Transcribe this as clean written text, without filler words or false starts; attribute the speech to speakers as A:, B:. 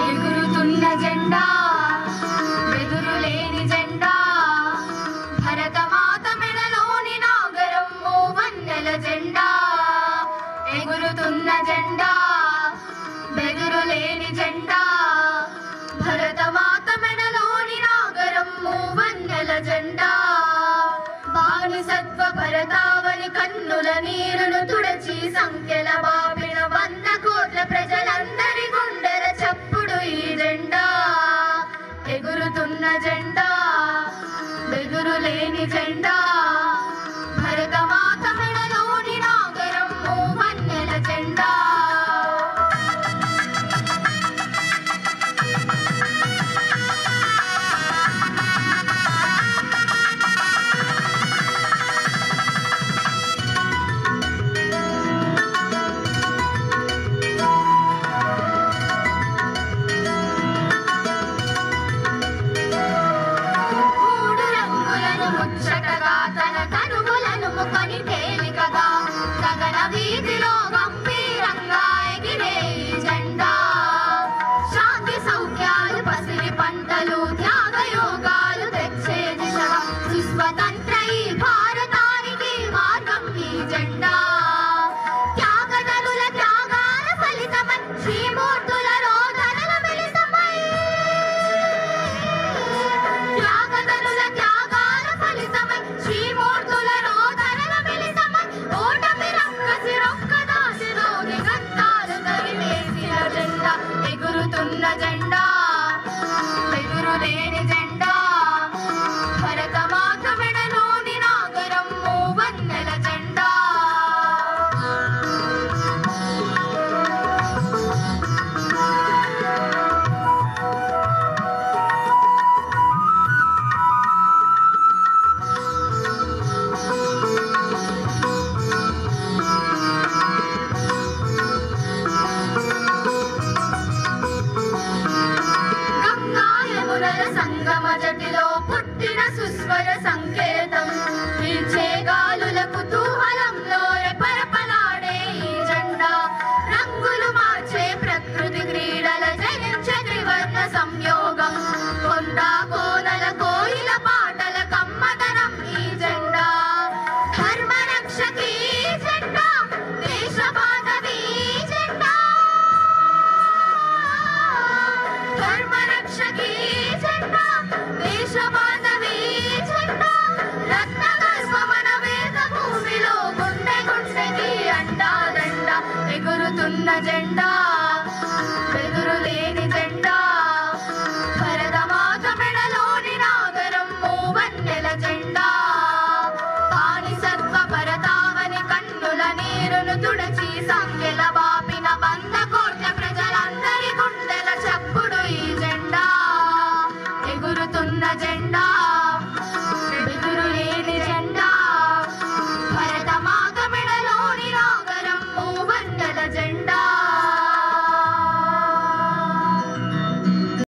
A: ఎగురుతున్న జెండా బెదురులేని జెండా భరతమాత మెడలోని నాగరం మూవన్నెల జెండా బానిసత్వ భరతావని కన్నుల నీరును తుడచి సంఖ్యల బాపిన 100 కోట్ల ప్రజలందరి గుండెల చప్పుడు ఈ జెండా ఎగురుతున్న జెండా బెదురులేని జెండా భరతమాత మెడలోని నాగరం మూవన్నెల జెండా ముచ్చటగా తన కనుమలను ముఖని తేలికగా గగన వీధిలో గంభీరంగా ఎగిరే జెండా శాంతి సౌఖ్యాలు పసిరి పంటలు త్యాగయోగాలు తెచ్చే దిశగా సుస్వతంత్ర ఈ భారతానికి మార్గం ఈ జెండా త్యాగదనుల త్యాగాల ఫలితమై శ్రీమూర్తుల రోదనల మిలితమై త్యాగదనుల శ్రీమూర్తుల రోదనల మిలితమై ఓటమి రక్కసి రొక్కదాసిలోని గంటాలు తరిమేసిన జెండా ఎగురుతున్న జెండా బెదురులేని జెండా భరతమాత మెడలోని నాగరం మూవన్నెల జెండా సంగమ జటిలో పుట్టిన సుస్వర సంకేతం పీల్చే గాలుల కుతూహలంలో రెపరెపలాడే ఈ జెండా రంగులు మార్చే ప్రకృతి క్రీడల జయించే త్రివర్ణ సంయోగం కొండ కోనల కోయిల పాటల కమ్మదనం ఈ జెండా ధర్మరక్షకి జెండా దేశబాంధవి జెండా ధర్మరక్షకి దేశబాంధవి జెండా రత్నగర్భమన వేద భూమిలో గుండె గుండెకి అండాదండ ఎగురుతున్న జెండా బెదురులేని జెండా భరతమాత మెడలోని నాగరం మూవన్నెల జెండా బానిసత్వ భరతావని కన్నుల నీరును తుడచి సంఖ్యల బాపిన 100 కోట్ల ప్రజలందరి గుండెల చప్పుడు ఈ జెండా ఎగురుతున్న జెండా